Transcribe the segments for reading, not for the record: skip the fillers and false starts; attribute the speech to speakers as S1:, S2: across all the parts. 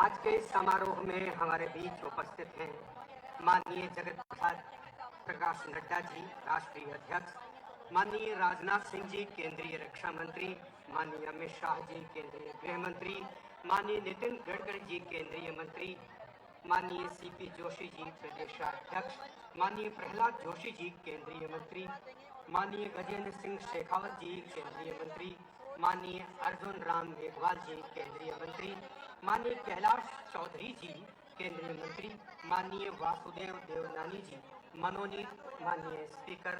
S1: आज के इस समारोह में हमारे बीच उपस्थित हैं माननीय जगत प्रकाश नड्डा जी, राष्ट्रीय अध्यक्ष, माननीय राजनाथ सिंह जी, केंद्रीय रक्षा मंत्री, माननीय अमित शाह जी, केंद्रीय गृह मंत्री, माननीय नितिन गडकरी जी, केंद्रीय मंत्री, माननीय सीपी जोशी जी, प्रदेशाध्यक्ष, माननीय प्रहलाद जोशी जी, केंद्रीय मंत्री, माननीय गजेंद्र सिंह शेखावत जी, केंद्रीय मंत्री, माननीय अर्जुन राम मेघवाल जी, केंद्रीय मंत्री, माननीय कैलाश चौधरी जी, केंद्रीय मंत्री, माननीय वासुदेव देवनानी जी, मनोनीत, माननीय स्पीकर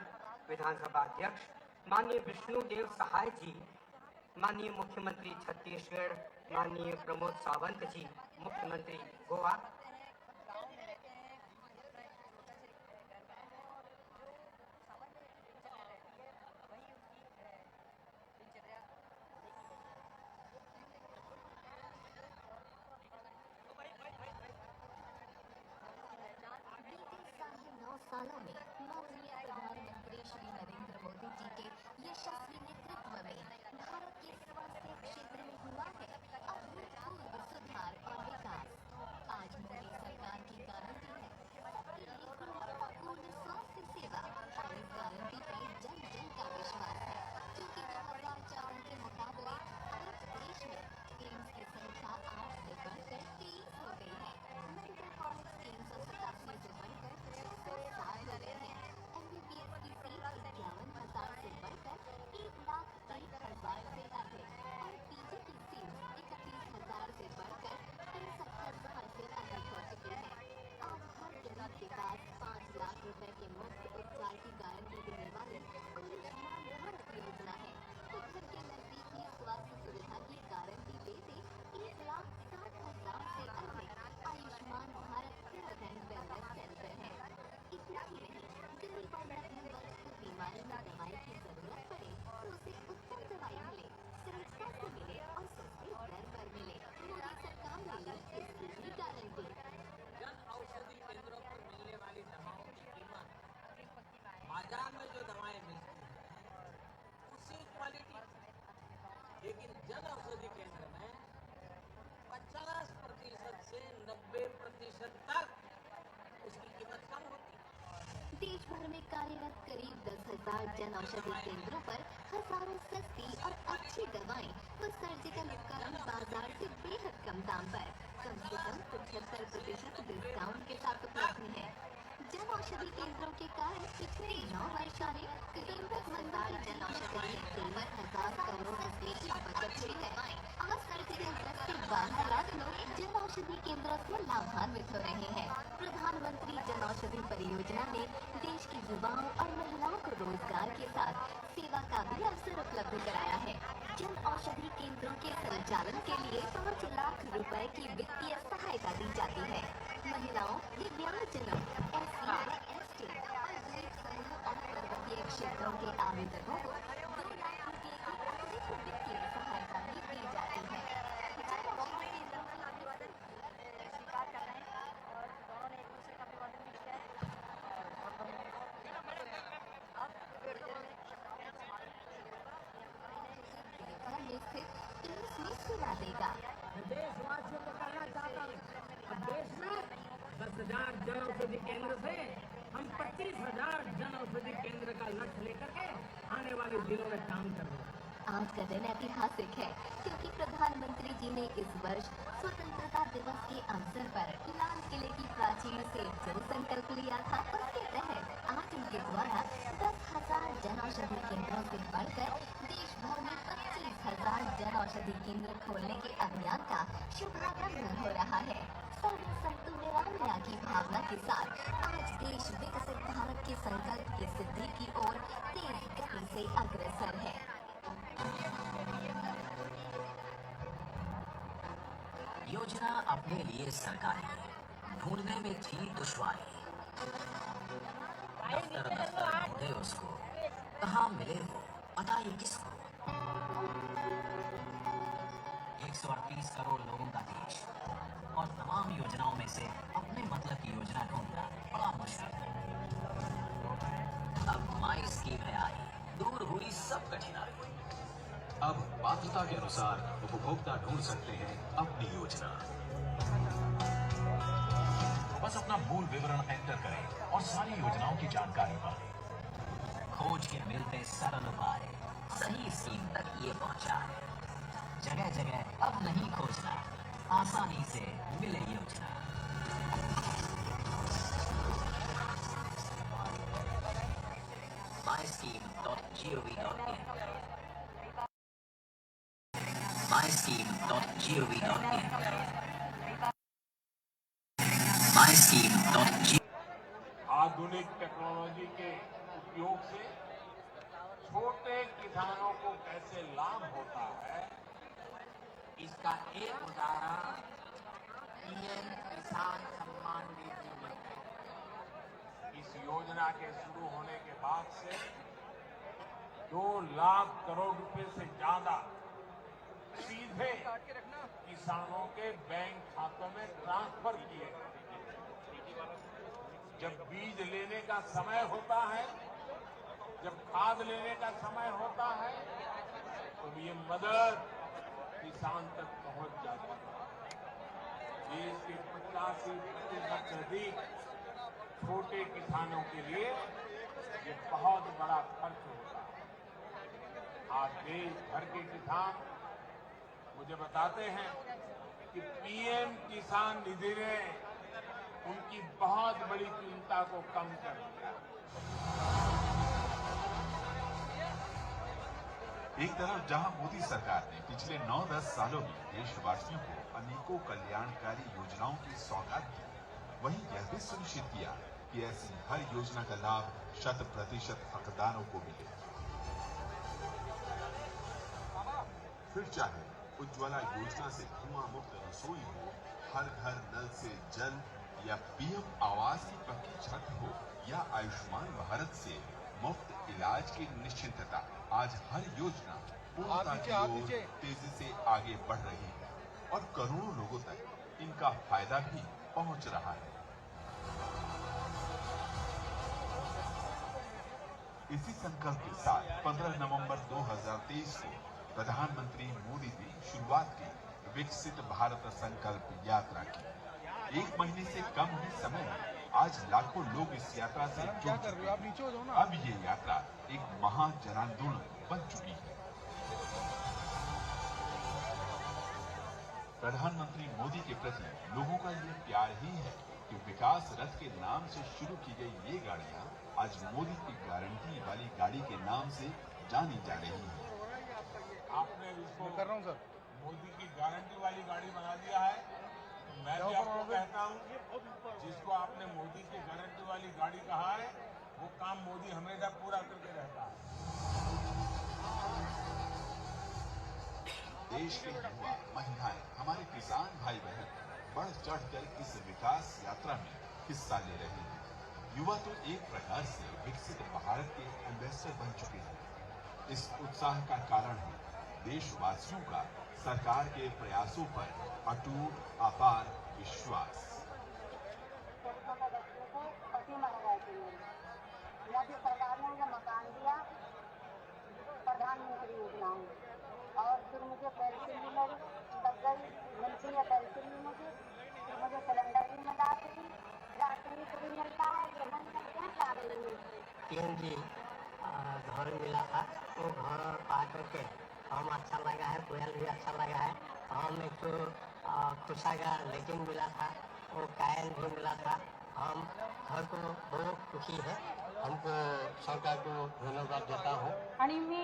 S1: विधानसभा अध्यक्ष, माननीय विष्णुदेव सहाय जी, माननीय मुख्यमंत्री छत्तीसगढ़, माननीय प्रमोद सावंत जी, मुख्यमंत्री गोवा,
S2: सालों में माननीय प्रधानमंत्री श्री नरेंद्र मोदी जी के यशस्वी नेतृत्व में भारत के स्वास्थ्य क्षेत्र में हुआ है अभूतपूर्व सुधार और विकास। आज मोदी सरकार की गारंटी है सबके लिए गुणवत्तापूर्ण स्वास्थ्य सेवा और इस गारंटी पर जन जन का विश्वास है, क्योंकि 2014 के मुकाबले आज देश में एम्स की संख्या 8 से बढ़कर 23 हो गई है। मेडिकल कॉलेज 387 से बढ़कर 660 हो गए हैं। MBBS की सीट 51,000 से बढ़कर 1,01,000 से अधिक और PG की सीट 31,000 से बढ़कर 63,000 से अधिक हो चुकी है। आज हर गरीब के पास 5 लाख रुपए के मुफ्त उपचार की गारंटी देने वाली आयुष्मान भारत योजना है। घर के नजदीक ही स्वास्थ्य सुविधा की गारंटी देते 1,60,000 से अधिक Ayushman Bharat health and wellness centre है। इतना ही नहीं, गरीब और मध्यम वर्ग को बीमारी में दवाई की जरूरत पड़े तो उसे उत्तम दवाई मिले, सहजता से मिले और सस्ते दर पर मिले। मोदी सरकार ने ली इसकी भी गारंटी।
S3: जन औषधि केंद्रों पर मिलने वाली दवाओं की कीमत बाजार में जो दवाएं मिलती हैं उसी क्वालिटी, लेकिन जन औषधि केंद्र में 50% से 90% तक उसकी कीमत कम होती है।
S2: देश भर में कार्यरत करीब 10,000 जन औषधि केंद्रों पर हजारों सस्ती और अच्छी दवाएं व सर्जिकल उपकरण बाजार से बेहद कम दाम पर कम से कम 75% डिस्काउंट के साथ उपलब्ध है। जन औषधि केंद्रों के कारण पिछले 9 वर्षों में करीब 10,000 जन औषधि केंद्र 1,000 करोड़ रुपए की बचत हुई है। आज सर्जिकल ड्रग से 12 लाख लोग जन औषधि केंद्रों से लाभान्वित हो रहे हैं। प्रधानमंत्री जन औषधि परियोजना ने देश के युवाओं और महिलाओं को रोजगार के साथ सेवा का भी अवसर उपलब्ध कराया है। जन औषधि केंद्रों के संचालन के लिए 5 लाख रुपए की वित्तीय सहायता दी जाती है। महिलाओं, दिव्यांगजनों, SC, ST और गरीब समूह और पर्वतीय क्षेत्रों के आवेदकों को 2 लाख रुपए की अतिरिक्त वित्तीय सहायता भी दी जाती है। जन औषधि केंद्रों के आवेदन स्वीकार कर रहे हैं और दोनों ने एक दूसरे का अभिवादन भी किया है।
S3: देशवासियों को कहना चाहता हूँ, देश में 10,000 जन औषधि केंद्र से हम 25,000 जन औषधि केंद्र का लक्ष्य लेकर के आने वाले दिनों में काम कर रहे हैं।
S2: आज का दिन ऐतिहासिक है क्योंकि प्रधानमंत्री जी ने इस वर्ष स्वतंत्रता दिवस के अवसर पर लाल किले की प्राचीर से जो संकल्प लिया था उसके तहत आज उनके द्वारा 10,000 जन औषधि केंद्रों से बढ़कर देश भर में 25,000 जन औषधि केंद्र खोलने के अभियान का शुभारंभ हो रहा है। सर्वसंतु निरामया की भावना के साथ आज देश विकसित भारत के संकल्प की सिद्धि की ओर तेज गति से अग्रसर है।
S4: योजना अपने लिए सरकारी, ढूंढने में थी दुश्वारी। दफ्तर दफ्तर ढूंढे उसको, कहाँ मिले वो पता ही किसको। 138 करोड़ लोगों का देश और तमाम योजनाओं में से अपने मतलब की योजना ढूंढना बड़ा मुश्किल है। अब माई स्कीम है आई, दूर हुई सब कठिनाई।
S5: अब पात्रता के अनुसार उपभोक्ता ढूंढ सकते हैं अपनी योजना। बस अपना मूल विवरण एंटर करें और सारी योजनाओं की जानकारी पाएं।
S4: खोज के मिलते सरल उपाय, सही स्कीम तक ये पहुंचा है। जगह जगह अब नहीं खोजना, आसानी से मिले योजना। myscheme.gov.in myscheme.gov.in myscheme.gov
S6: आधुनिक टेक्नोलॉजी के उपयोग से छोटे किसानों को कैसे लाभ होता है,
S3: इसका एक उदाहरण पीएम किसान सम्मान निधि में है।
S6: इस योजना के शुरू होने के बाद से 2 लाख करोड़ रुपए से ज्यादा सीधे किसानों के बैंक खातों में ट्रांसफर किए गए। जब बीज लेने का समय होता है, जब खाद लेने का समय होता है, तो ये मदद किसान तक पहुंच जाती है। देश के 85% से अधिक छोटे किसानों के लिए ये बहुत बड़ा खर्च होता है। आज देश भर के किसान मुझे बताते हैं कि पीएम किसान निधि ने उनकी बहुत बड़ी चिंता को कम कर दिया।
S5: एक तरफ जहां मोदी सरकार ने पिछले 9-10 सालों में देशवासियों को अनेकों कल्याणकारी योजनाओं की सौगात दी, वहीं यह भी सुनिश्चित किया कि ऐसी हर योजना का लाभ 100% हकदारों को मिले। फिर चाहे उज्ज्वला योजना से धुआं मुक्त रसोई हो, हर घर नल से जल, या पीएम आवास की पक्की छत हो, या आयुष्मान भारत से मुफ्त इलाज की निश्चिंतता, आज हर योजना पूर्णता की ओर तेजी से आगे बढ़ रही है और करोड़ों लोगों तक इनका फायदा भी पहुंच रहा है। इसी संकल्प के साथ 15 नवंबर 2023 को प्रधानमंत्री मोदी ने शुरुआत की विकसित भारत संकल्प यात्रा की। 1 महीने से कम ही समय में आज लाखों लोग इस यात्रा से जुड़ चुके हैं। अब ये यात्रा एक महा जनांदोलन बन चुकी है। प्रधानमंत्री मोदी के प्रति लोगों का ये प्यार ही है कि विकास रथ के नाम से शुरू की गई ये गाड़ियां आज मोदी की गारंटी वाली गाड़ी के नाम से जानी जा रही है।
S6: आपने इसको कर रहा हूं सर, मोदी की गारंटी वाली गाड़ी बना दिया है। मैं भी आपको कहता हूं, जिसको आपने मोदी की गारंटी वाली गाड़ी कहा है, वो काम मोदी हमेशा पूरा करके रहता है।
S5: देश के युवा, महिलाएं, हमारे किसान भाई बहन बढ़ चढ़कर इस विकास यात्रा में हिस्सा ले रहे हैं। युवा तो एक प्रकार से विकसित भारत के एम्बेसडर बन चुके हैं। इस उत्साह का कारण है देशवासियों का सरकार के प्रयासों पर अटूट अपार विश्वास।
S7: मोदी सरकार ने मुझे मकान दिया, प्रधानमंत्री योजनाओं, और फिर मुझे पेंशन भी लग गई, मिलती है पेंशन भी मुझे, फिर मुझे सिलेंडर भी मिला रही, राशन भी मिलता है, ये मन करते हैं क्या मिलेंगे।
S1: जी घर मिला था, वो घर पा करके हम अच्छा लगा है, कोयल भी अच्छा लगा है। हम एक तो खुशागा लेकिन मिला था, वो कायल भी मिला था। हम घर को बहुत खुशी है, हमको सरकार को धन्यवाद देता हूँ।
S7: आणि मी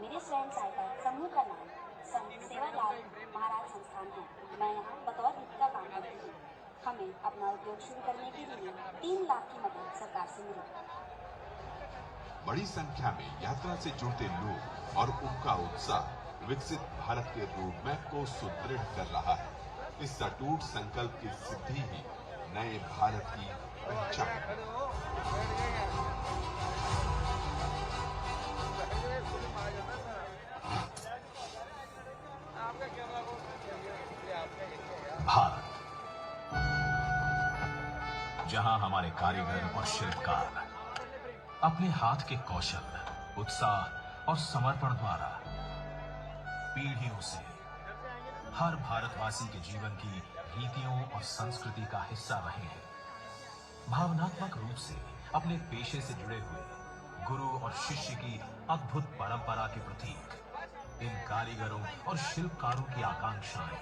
S7: मेरे स्वयं सहायता समूह का नाम संत सेवालाल महाराज संस्थान है। मैं यहाँ बतौर हित का काम करती हूँ। हमें अपना उद्योग शुरू करने के लिए 3 लाख की मदद सरकार से मिली।
S5: बड़ी संख्या में यात्रा से जुड़ते लोग और उनका उत्साह विकसित भारत के रोडमैप को सुदृढ़ कर रहा है। इस अटूट संकल्प की सिद्धि ही नए भारत की पहचान है। भारत, जहां हमारे कारीगर और शिल्पकार अपने हाथ के कौशल, उत्साह और समर्पण द्वारा
S8: पीढ़ियों से हर भारतवासी के जीवन की रीतियों और संस्कृति का हिस्सा रहे हैं। भावनात्मक रूप से अपने पेशे से जुड़े हुए गुरु और शिष्य की अद्भुत परंपरा के प्रतीक इन कारीगरों और शिल्पकारों की आकांक्षाएं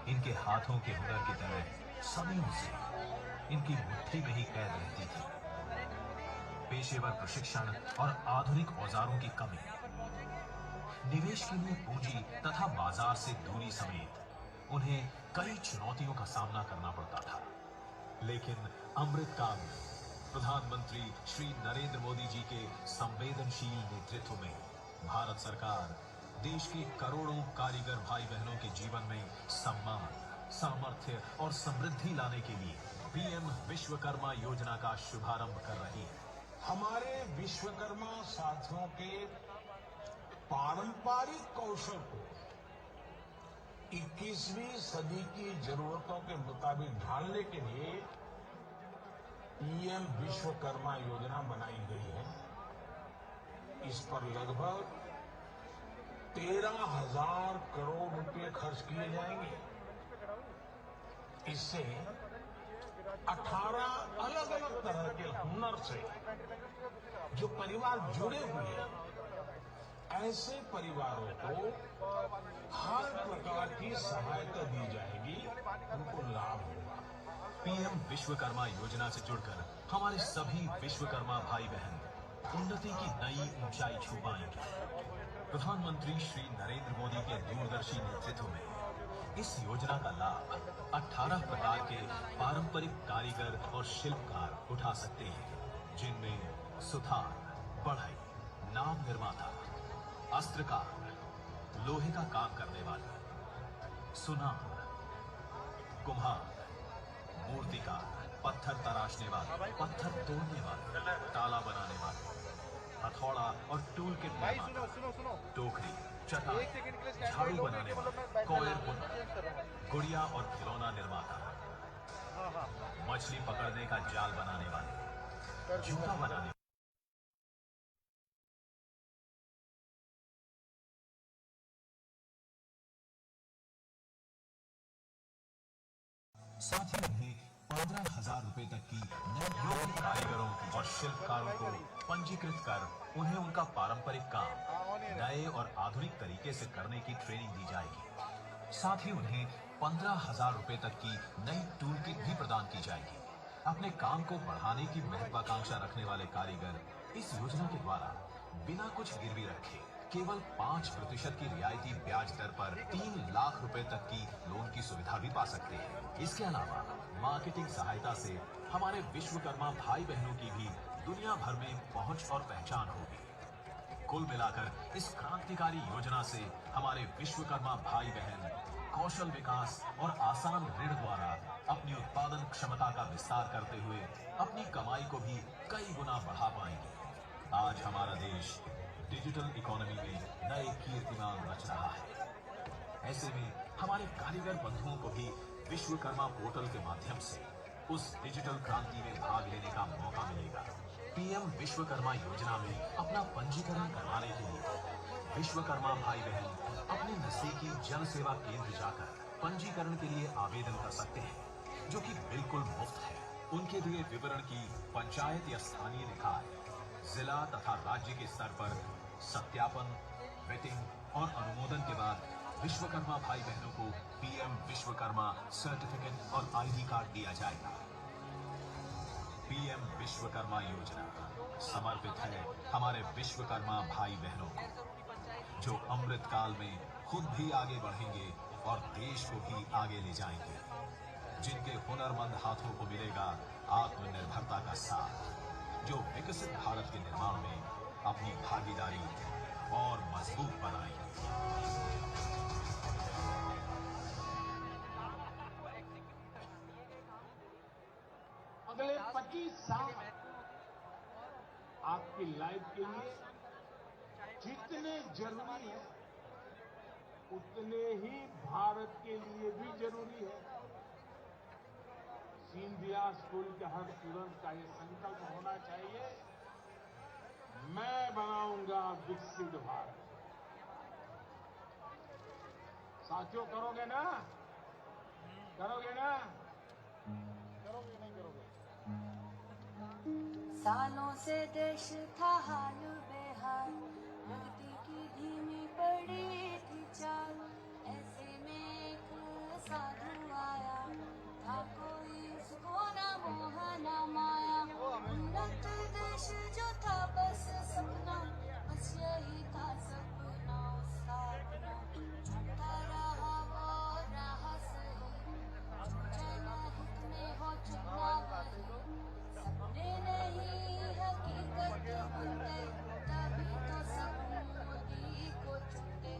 S8: इनके हाथों के हुनर की तरह सदियों से इनकी मुट्ठी में ही कैद रहती थी। पेशेवर प्रशिक्षण और आधुनिक औजारों की कमी, निवेश के लिए पूंजी तथा बाजार से दूरी समेत उन्हें कई चुनौतियों का सामना करना पड़ता था। लेकिन अमृतकाल में प्रधानमंत्री श्री नरेंद्र मोदी जी के संवेदनशील नेतृत्व में भारत सरकार देश के करोड़ों कारीगर भाई बहनों के जीवन में सम्मान, सामर्थ्य और समृद्धि लाने के लिए पीएम विश्वकर्मा योजना का शुभारंभ कर रही है।
S6: हमारे विश्वकर्मा साथियों के पारंपरिक कौशल को 21वीं सदी की जरूरतों के मुताबिक ढालने के लिए पीएम विश्वकर्मा योजना बनाई गई है। इस पर लगभग 13,000 करोड़ रुपए खर्च किए जाएंगे। इससे 18 अलग अलग तरह के हुनर से जो परिवार जुड़े हुए हैं, ऐसे परिवारों को हर प्रकार की सहायता दी जाएगी, उनको लाभ होगा।
S8: पीएम विश्वकर्मा योजना से जुड़कर हमारे सभी विश्वकर्मा भाई बहन उन्नति की नई ऊंचाई छू पाएंगे। प्रधानमंत्री श्री नरेंद्र मोदी के दूरदर्शी नेतृत्व में इस योजना का लाभ 18 प्रकार के पारंपरिक कारीगर और शिल्पकार उठा सकते हैं, जिनमें सुथार, बढ़ई, नाम निर्माता, अस्त्रकार, लोहे का काम करने वाले, सुनार, कुम्हार, मूर्तिकार, पत्थर तराशने वाले, पत्थर तोड़ने वाले, ताला बनाने वाले, हथौड़ा और टूल किट निर्माता, टोकरी, चटाई, झाड़ू बनाने वाले, कॉयर बुनकर, गुड़िया और खिलौना निर्माता, मछली पकड़ने का जाल बनाने वाले, जूता बनाने, साथ ही उन्हें 15,000 रुपए तक की नई कारीगरों और शिल्पकारों को पंजीकृत कर उन्हें उनका पारंपरिक काम नए और आधुनिक तरीके से करने की ट्रेनिंग दी जाएगी। साथ ही उन्हें 15,000 रुपए तक की नई टूल किट भी प्रदान की जाएगी। अपने काम को बढ़ाने की महत्वाकांक्षा रखने वाले कारीगर इस योजना के द्वारा बिना कुछ गिरवी रखे केवल 5% की रियायती ब्याज दर पर 3 लाख रुपए तक की लोन की सुविधा भी पा सकते हैं। इसके अलावा मार्केटिंग सहायता से हमारे विश्वकर्मा भाई बहनों की भी दुनिया भर में पहुंच और पहचान होगी। कुल मिलाकर इस क्रांतिकारी योजना से हमारे विश्वकर्मा भाई बहन कौशल विकास और आसान ऋण द्वारा अपनी उत्पादन क्षमता का विस्तार करते हुए अपनी कमाई को भी कई गुना बढ़ा पाएंगे। आज हमारा देश डिजिटल इकोनॉमी में नए कीर्तिमान रच रहा है। ऐसे में हमारे कारीगर बंधुओं को भी विश्वकर्मा पोर्टल के माध्यम से उस डिजिटल क्रांति में भाग लेने का मौका मिलेगा। पीएम विश्वकर्मा योजना में अपना पंजीकरण करवाने के लिए विश्वकर्मा भाई बहन अपने नजदीकी जन सेवा केंद्र जाकर पंजीकरण के लिए आवेदन कर सकते हैं, जो कि बिल्कुल मुफ्त है। उनके दिए विवरण की पंचायत या स्थानीय निकाय, जिला तथा राज्य के स्तर पर सत्यापन, वेटिंग और अनुमोदन के बाद विश्वकर्मा भाई बहनों को पीएम विश्वकर्मा सर्टिफिकेट और आईडी कार्ड दिया जाएगा। पीएम विश्वकर्मा योजना समर्पित है हमारे विश्वकर्मा भाई बहनों को, जो अमृत काल में खुद भी आगे बढ़ेंगे और देश को भी आगे ले जाएंगे, जिनके हुनरमंद हाथों को मिलेगा आत्मनिर्भरता का साथ, जो विकसित भारत के निर्माण में अपनी भागीदारी और मजबूत बनाएंगे।
S6: अगले 25 साल आपकी लाइफ के लिए जितने जरूरी है, उतने ही भारत के लिए भी जरूरी है। सिंधिया स्कूल के हर स्टूडेंट का ये संकल्प होना चाहिए, मैं बनाऊंगा विकसित भारत। साथियों करोगे ना? करोगे ना? करोगे नहीं करोगे?
S9: सालों से देश था हाल बेहाल, प्रगति की धीमी पड़ी थी चाल। ऐसे में एक साधु आया, था कोई उसको न मोह न माया। उन्नत देश जो था बस सपना, बस यही था सपना उसका अपना। चलता रहा वो राह सही, जो जनहित में हो चुना वही। सपने नहीं हकीकत बनते, तभी तो सब मोदी को चुनते,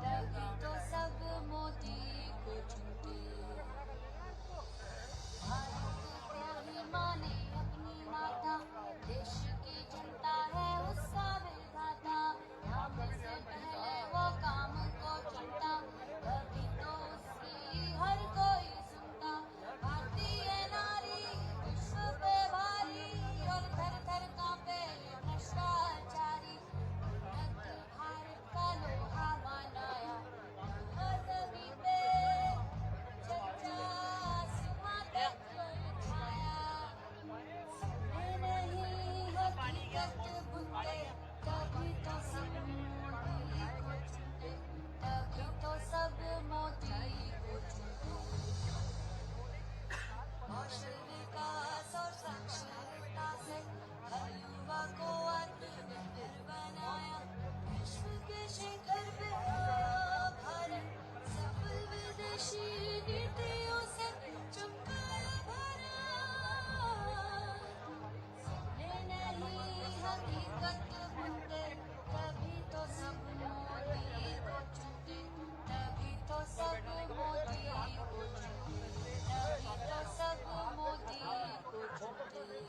S9: तभी तो सब मोदी को चुनते। भारत को ही माने अपनी माता, देश की जनता है उसका विधाता। हमसे पहले वो काम को चुनता, तभी तो उसकी हर कोई सुनता। भारतीय नारी विश्व पे भारी, और थर थर कांपे भ्रष्टाचारी। उन्नत भारत का लोहा मनाया, जमी पे चर्चा सीमा तक छाया। सपने नहीं हकीकत बुनते, तभी तो सब मोदी को चुनते, तभी तो सब मोदी को चुनते। कौशल विकास और साक्षरता से हर युवा को आत्मनिर्भर बनाया। विश्व के शिखर पे भारत, सफल विदेशी नीतियों से चमकाया भारत। सपने नहीं हकीकत बुनते, तभी तो सब मोदी को चुनते, तभी तो सब मोदी को चुनते, तभी तो सब मोदी को चुनते।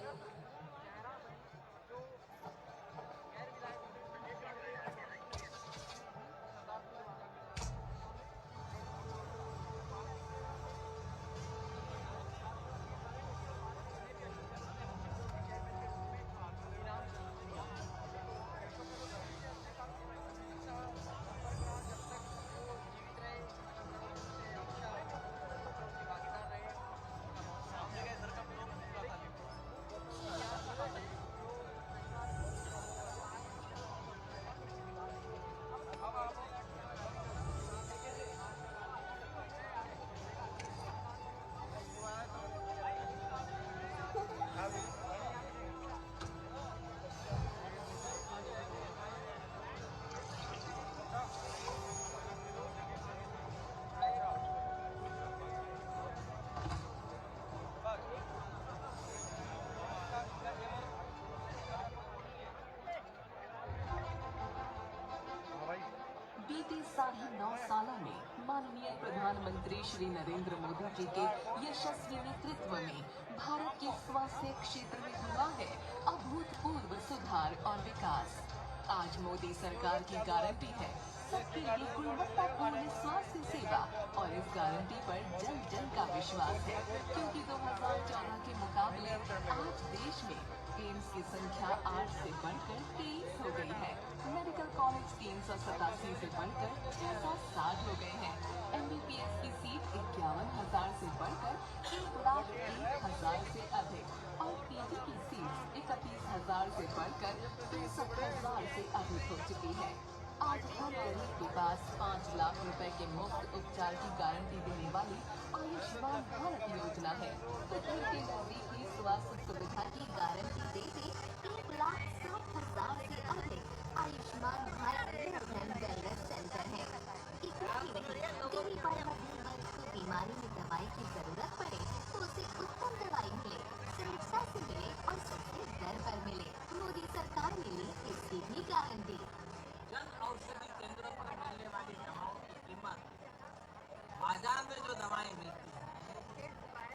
S9: बीते 9.5 सालों में माननीय प्रधानमंत्री श्री नरेंद्र मोदी जी के यशस्वी नेतृत्व में भारत के स्वास्थ्य क्षेत्र में हुआ है अभूतपूर्व सुधार और विकास। आज मोदी सरकार की गारंटी है सबके लिए गुणवत्तापूर्ण स्वास्थ्य सेवा, और इस गारंटी पर जन जन का विश्वास है, क्योंकि 2014 के मुकाबले आज देश में एम्स की संख्या 8 से बढ़कर 23 हो गई है। मेडिकल कॉलेज 387 से बढ़कर 660 हो गए हैं। MBBS की सीट 51,000 से बढ़कर 1,01,000 से अधिक, और PG की सीट 31,000 से बढ़कर 63,000 से अधिक हो चुकी है। आज हर गरीब के पास 5 लाख रुपए के मुफ्त उपचार की गारंटी देने वाली आयुष्मान भारत योजना है। तो घर के नजदीकी स्वास्थ्य सुविधा की गारंटी देते 1,60,000 से अधिक आयुष्मान भारत वेलनेस सेंटर है। इतना ही नहीं, गरीब और मध्यम वर्ग को बीमारी में दवाई की जरूरत पड़े तो उसे उत्तम दवाई मिले, सुरक्षा से मिले और सस्ते दर पर मिले। मोदी सरकार ने ली इसकी भी गारंटी।
S3: जन औषधि केंद्रों पर मिलने वाली दवाओं की कीमत बाजार में जो दवाएं मिलती हैं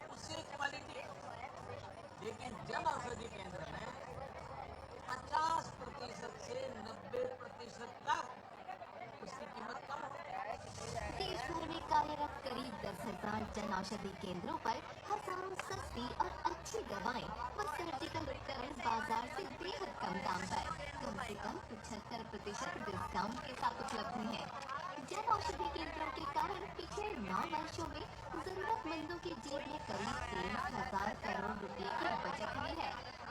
S3: वो सिर्फ क्वालिटी, लेकिन जन औषधि केंद्र में 50% से 90% तक उसकी कीमत कम हो।
S2: देश भर में कार्यरत करीब 10,000 जन औषधि केंद्रों पर हजारों सस्ती और अच्छी दवाएं व सर्जिकल उपकरण बाजार से बेहद कम दाम पर कम से कम 75% डिस्काउंट के साथ उपलब्ध हैं। जन औषधि केंद्रों लॉकडाउन के कारण पिछले 9 वर्षों में जरूरतमंदों की जेब में करीब 13,000 करोड़ रुपए की बचत हुई है।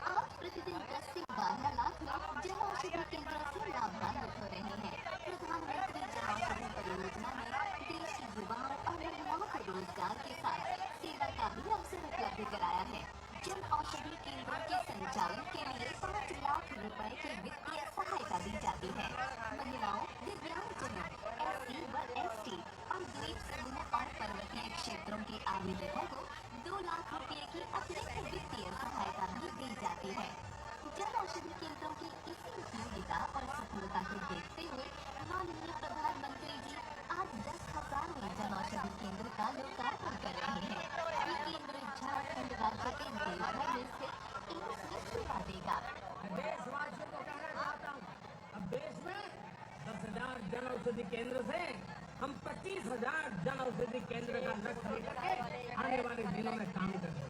S2: आज प्रतिदिन 10 से 12 लाख लोग जन औषधि केंद्रों से लाभान्वित हो रहे हैं। प्रधानमंत्री जन औषधि परियोजना ने देश के युवाओं और महिलाओं को रोजगार के साथ सेवा का भी अवसर उपलब्ध कराया है। जन औषधि केंद्रों के संचालन के लिए 5 लाख रुपए की वित्तीय सहायता दी जाती है। महिलाओं, दिव्यांगजनों, SC व ST और गरीब समूह और पर्वतीय क्षेत्रों के आवेदकों को 2 लाख रुपए की अतिरिक्त वित्तीय सहायता भी दी जाती है। जन औषधि केंद्रों की इसी उपयोगिता और सफलता को देखते हुए माननीय प्रधानमंत्री जी आज 10,000वें जन औषधि केंद्र का लोकार्पण कर रहे हैं। ये केंद्र झारखंड राज्य के देवघर में स्थित एम्स में सेवा देगा।
S3: देशवासियों को कहना चाहता हूँ, अब देश में 10,000 जन औषधि केंद्र से हम 25,000 जन औषधि केंद्र का लक्ष्य लेकर के आने वाले दिनों में काम करेंगे।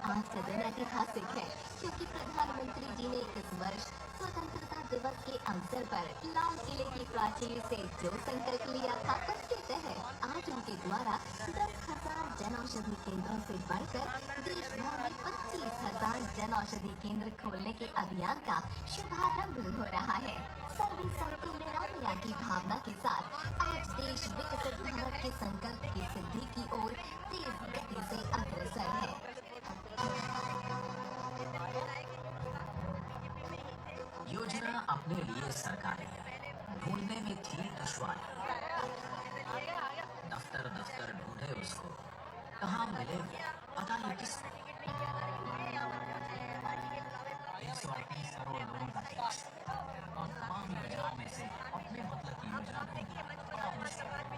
S2: आज का दिन ऐतिहासिक है क्योंकि प्रधानमंत्री जी ने इस वर्ष स्वतंत्रता दिवस के अवसर पर लाल किले की प्राचीर से जो संकल्प लिया था उसके तहत आज उनके द्वारा 10,000 जन औषधि केंद्रों से बढ़कर देश भर में 25,000 जन औषधि केंद्र खोलने के अभियान का शुभारंभ हो रहा है। सर्वे सबको मेरा की भावना के साथ आज देश विकसित भारत के संकल्प की सिद्धि की ओर तेज गति से अग्रसर है।
S4: योजना अपने लिए सरकारी ढूंढने में थी दुश्वारी। दफ्तर दफ्तर ढूंढे उसको, कहाँ मिले पता नहीं किसको। 138 करोड़ लोगों का देश और तमाम योजनाओं में से अपने मतलब की योजना ढूंढना बड़ा मुश्किल है।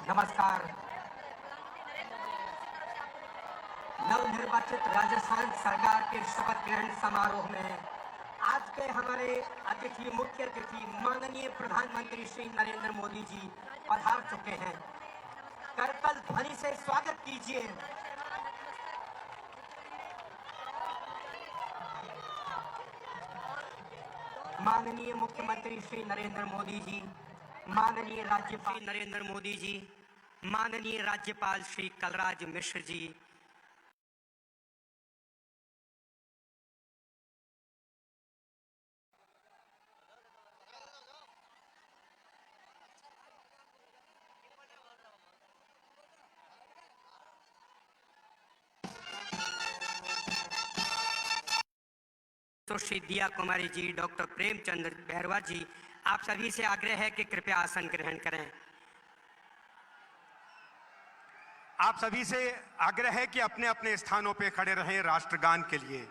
S1: नमस्कार। नवनिर्वाचित राजस्थान सरकार के शपथ ग्रहण समारोह में आज के हमारे मुख्य अतिथि माननीय प्रधानमंत्री श्री नरेंद्र मोदी जी पधार चुके हैं। करतल ध्वनि से स्वागत कीजिए। माननीय मुख्यमंत्री श्री नरेंद्र मोदी जी, माननीय राज्यपाल नरेंद्र मोदी जी, माननीय राज्यपाल श्री कलराज मिश्र जी, तो श्री दिया कुमारी जी, डॉक्टर प्रेमचंद्र बैरवा जी, आप सभी से आग्रह है कि कृपया आसन ग्रहण करें।
S10: आप सभी से आग्रह है कि अपने अपने स्थानों पर खड़े रहें राष्ट्रगान के लिए।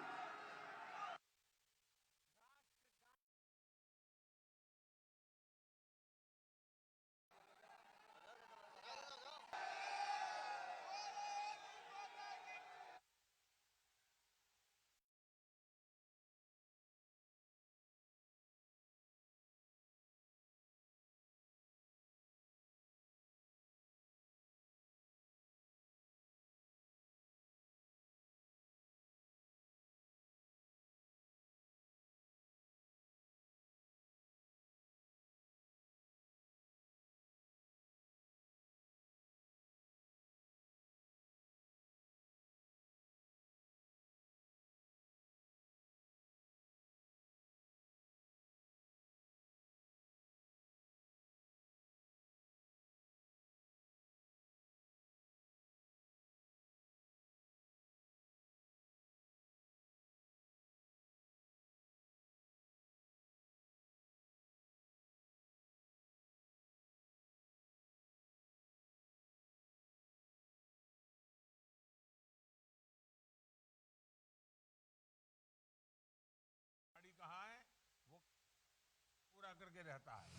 S10: कहा है वो पूरा करके रहता है।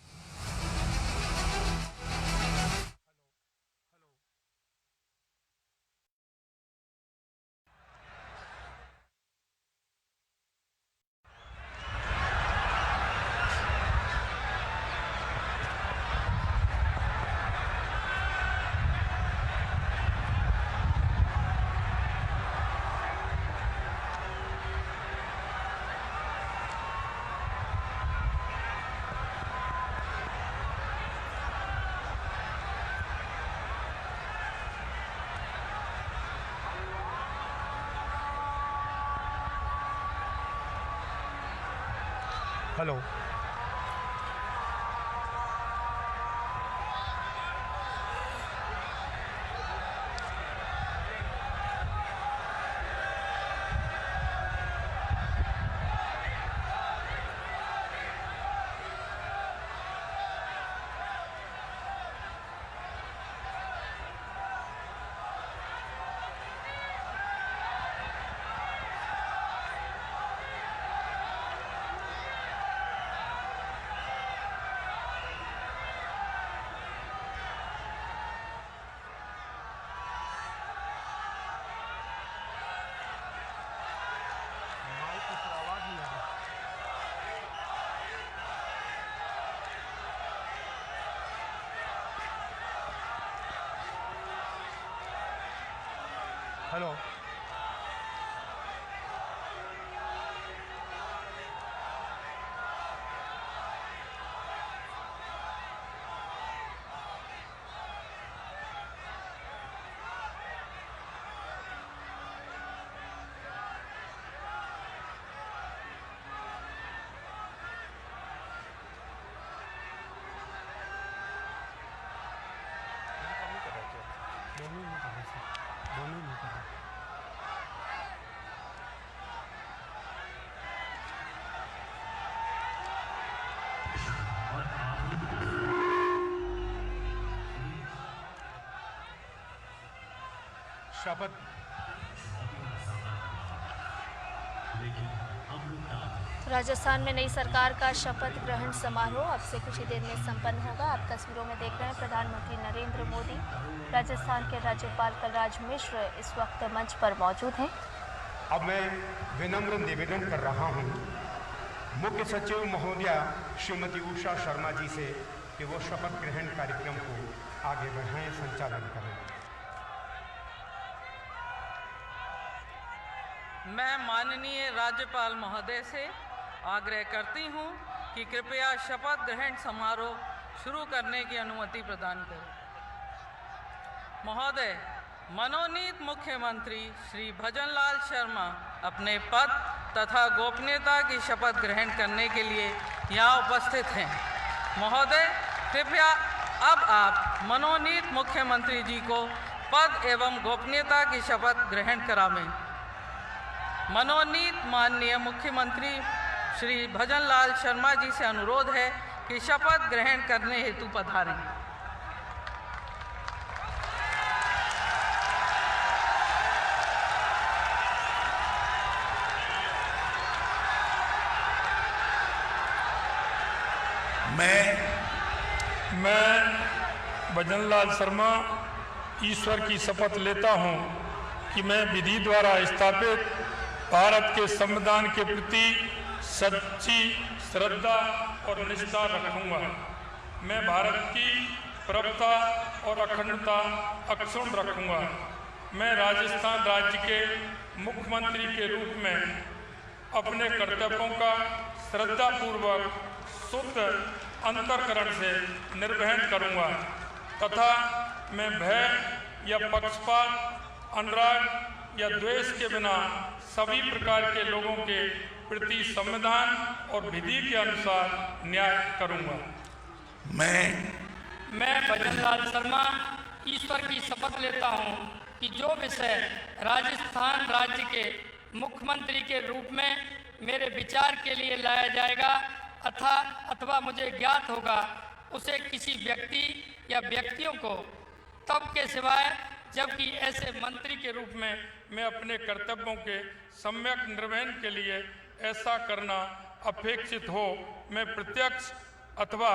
S10: हेलो। हेलो। शपथ।
S11: राजस्थान में नई सरकार का शपथ ग्रहण समारोह अब से कुछ ही देर में संपन्न होगा। आप तस्वीरों में देख रहे हैं प्रधानमंत्री नरेंद्र मोदी, राजस्थान के राज्यपाल कलराज मिश्र इस वक्त मंच पर मौजूद हैं।
S10: अब मैं विनम्र निवेदन कर रहा हूं मुख्य सचिव महोदया श्रीमती उषा शर्मा जी से कि वो शपथ ग्रहण कार्यक्रम को आगे बढ़ाएं, संचालन करें।
S12: मैं माननीय राज्यपाल महोदय से आग्रह करती हूं कि कृपया शपथ ग्रहण समारोह शुरू करने की अनुमति प्रदान करें। महोदय, मनोनीत मुख्यमंत्री श्री भजनलाल शर्मा अपने पद तथा गोपनीयता की शपथ ग्रहण करने के लिए यहाँ उपस्थित हैं। महोदय, कृपया अब आप मनोनीत मुख्यमंत्री जी को पद एवं गोपनीयता की शपथ ग्रहण करावें। मनोनीत माननीय मुख्यमंत्री श्री भजनलाल शर्मा जी से अनुरोध है कि शपथ ग्रहण करने हेतु पधारें।
S13: मैं भजनलाल शर्मा ईश्वर की शपथ लेता हूं कि मैं विधि द्वारा स्थापित भारत के संविधान के प्रति सच्ची श्रद्धा और निष्ठा रखूंगा। मैं भारत की प्रभुता और अखंडता अक्षुण्ण रखूंगा। मैं राजस्थान राज्य के मुख्यमंत्री के रूप में अपने कर्तव्यों का श्रद्धापूर्वक शुद्ध अंतःकरण से निर्वहन करूंगा तथा मैं भय या पक्षपात, अनुराग या द्वेष के बिना सभी प्रकार के लोगों के प्रति संविधान और विधि के अनुसार न्याय करूंगा।
S14: मैं भजनलाल शर्मा ईश्वर की शपथ लेता हूं कि जो विषय राजस्थान राज्य के मुख्यमंत्री के रूप में मेरे विचार के लिए लाया जाएगा अथवा मुझे ज्ञात होगा, उसे किसी व्यक्ति या व्यक्तियों को तब के सिवाय जबकि ऐसे मंत्री के रूप में मैं अपने कर्तव्यों के सम्यक निर्वहन के लिए ऐसा करना अपेक्षित हो, मैं प्रत्यक्ष अथवा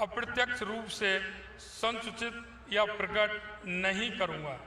S14: अप्रत्यक्ष रूप से संसूचित या प्रकट नहीं करूंगा।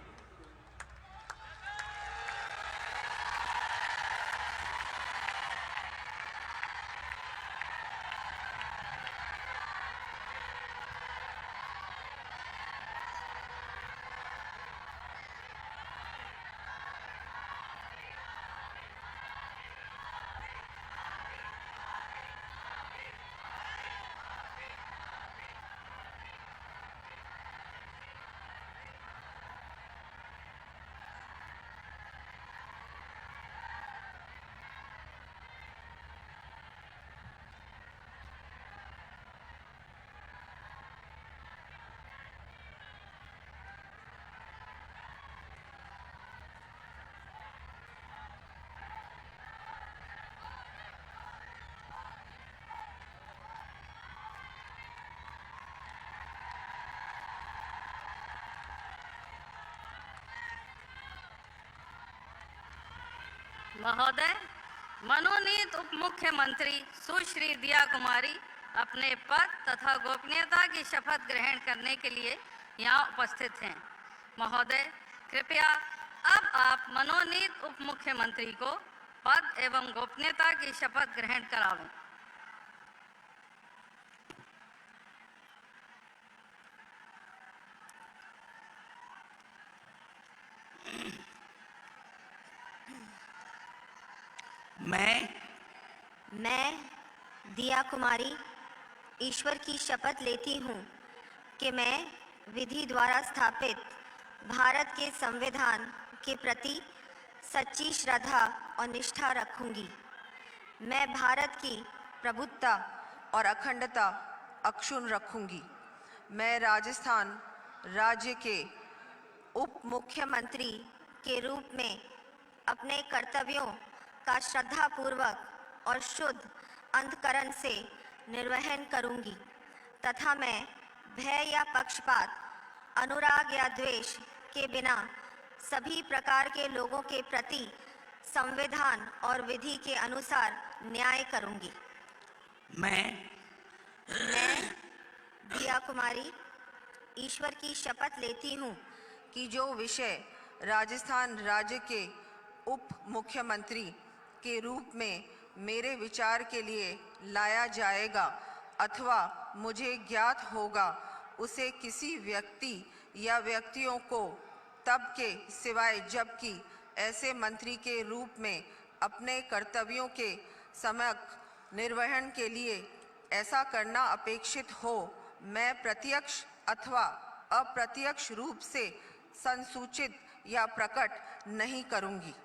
S15: महोदय, मनोनीत उप मुख्यमंत्री सुश्री दिया कुमारी अपने पद तथा गोपनीयता की शपथ ग्रहण करने के लिए यहाँ उपस्थित हैं। महोदय, कृपया अब आप मनोनीत उप मुख्यमंत्री को पद एवं गोपनीयता की शपथ ग्रहण करावें।
S16: मैं दिया कुमारी ईश्वर की शपथ लेती हूँ कि मैं विधि द्वारा स्थापित भारत के संविधान के प्रति सच्ची श्रद्धा और निष्ठा रखूंगी। मैं भारत की
S17: प्रभुत्ता और अखंडता अक्षुण्ण रखूंगी। मैं राजस्थान राज्य के
S16: उप मुख्यमंत्री के रूप में अपने कर्तव्यों का श्रद्धापूर्वक और शुद्ध अंतःकरण से निर्वहन करूंगी तथा मैं भय या पक्षपात, अनुराग या द्वेष के बिना सभी प्रकार के लोगों के प्रति संविधान और विधि के अनुसार न्याय करूंगी। मैं दिया कुमारी ईश्वर की शपथ लेती हूँ
S17: कि जो विषय राजस्थान राज्य के उप मुख्यमंत्री के रूप में मेरे विचार के लिए लाया जाएगा अथवा मुझे ज्ञात होगा, उसे किसी व्यक्ति या व्यक्तियों को तब के सिवाय जबकि ऐसे मंत्री के रूप में अपने कर्तव्यों के सम्यक निर्वहन के लिए ऐसा करना अपेक्षित हो, मैं प्रत्यक्ष अथवा अप्रत्यक्ष रूप से संसूचित या प्रकट नहीं करूंगी।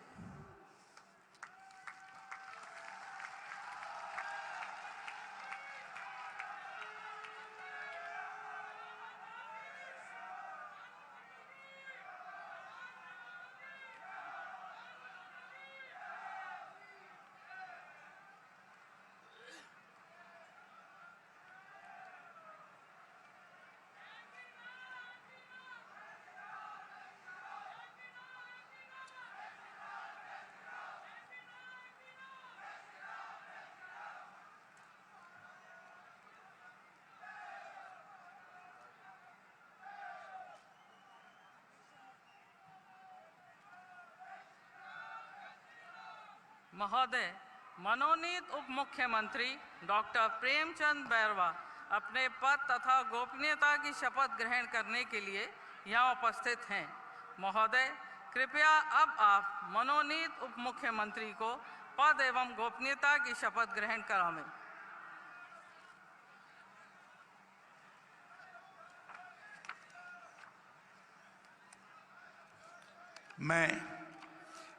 S12: महोदय, मनोनीत उप मुख्यमंत्री डॉक्टर प्रेमचंद बैरवा अपने पद तथा गोपनीयता की शपथ ग्रहण करने के लिए यहाँ उपस्थित हैं। महोदय, कृपया अब आप मनोनीत उप मुख्यमंत्री को पद एवं गोपनीयता की शपथ ग्रहण करावें।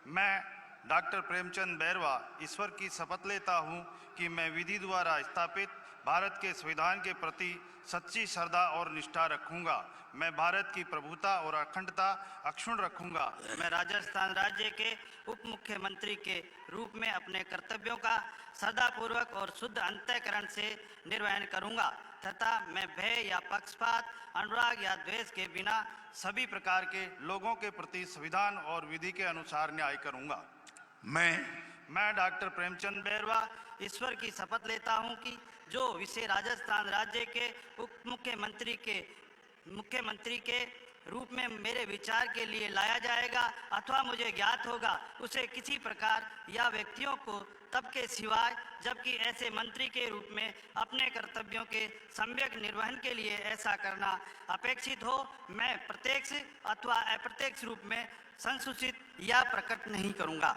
S18: मैं डॉक्टर प्रेमचंद बैरवा ईश्वर की शपथ लेता हूं कि मैं विधि द्वारा स्थापित भारत के संविधान के प्रति सच्ची श्रद्धा और निष्ठा रखूंगा। मैं भारत की प्रभुता और अखंडता अक्षुण्ण रखूंगा।
S19: मैं राजस्थान राज्य के उप मुख्यमंत्री के रूप में अपने कर्तव्यों का श्रद्धापूर्वक और शुद्ध अंतःकरण से निर्वहन करूंगा तथा मैं भय या पक्षपात, अनुराग या द्वेष के बिना सभी प्रकार के लोगों के प्रति संविधान और विधि के अनुसार न्याय करूंगा। मैं डॉक्टर प्रेमचंद बैरवा ईश्वर की शपथ लेता हूं कि जो विषय राजस्थान राज्य के उप मुख्यमंत्री के रूप में मेरे विचार के लिए लाया जाएगा अथवा मुझे ज्ञात होगा, उसे किसी प्रकार या व्यक्तियों को तब के सिवाय जबकि ऐसे मंत्री के रूप में अपने कर्तव्यों के सम्यक निर्वहन के लिए ऐसा करना अपेक्षित हो, मैं प्रत्यक्ष अथवा अप्रत्यक्ष रूप में संसूचित या प्रकट नहीं करूंगा।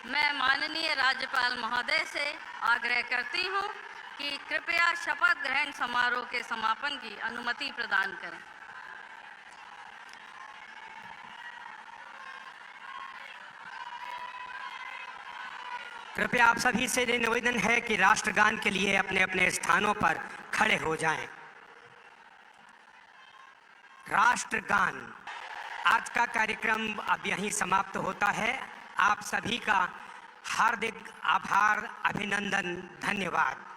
S15: मैं माननीय राज्यपाल महोदय से आग्रह करती हूँ कि कृपया शपथ ग्रहण समारोह के समापन की अनुमति प्रदान करें।
S1: कृपया आप सभी से निवेदन है कि राष्ट्रगान के लिए अपने अपने स्थानों पर खड़े हो जाएं। राष्ट्रगान। आज का कार्यक्रम अब यहीं समाप्त होता है। आप सभी का हार्दिक आभार, अभिनंदन, धन्यवाद।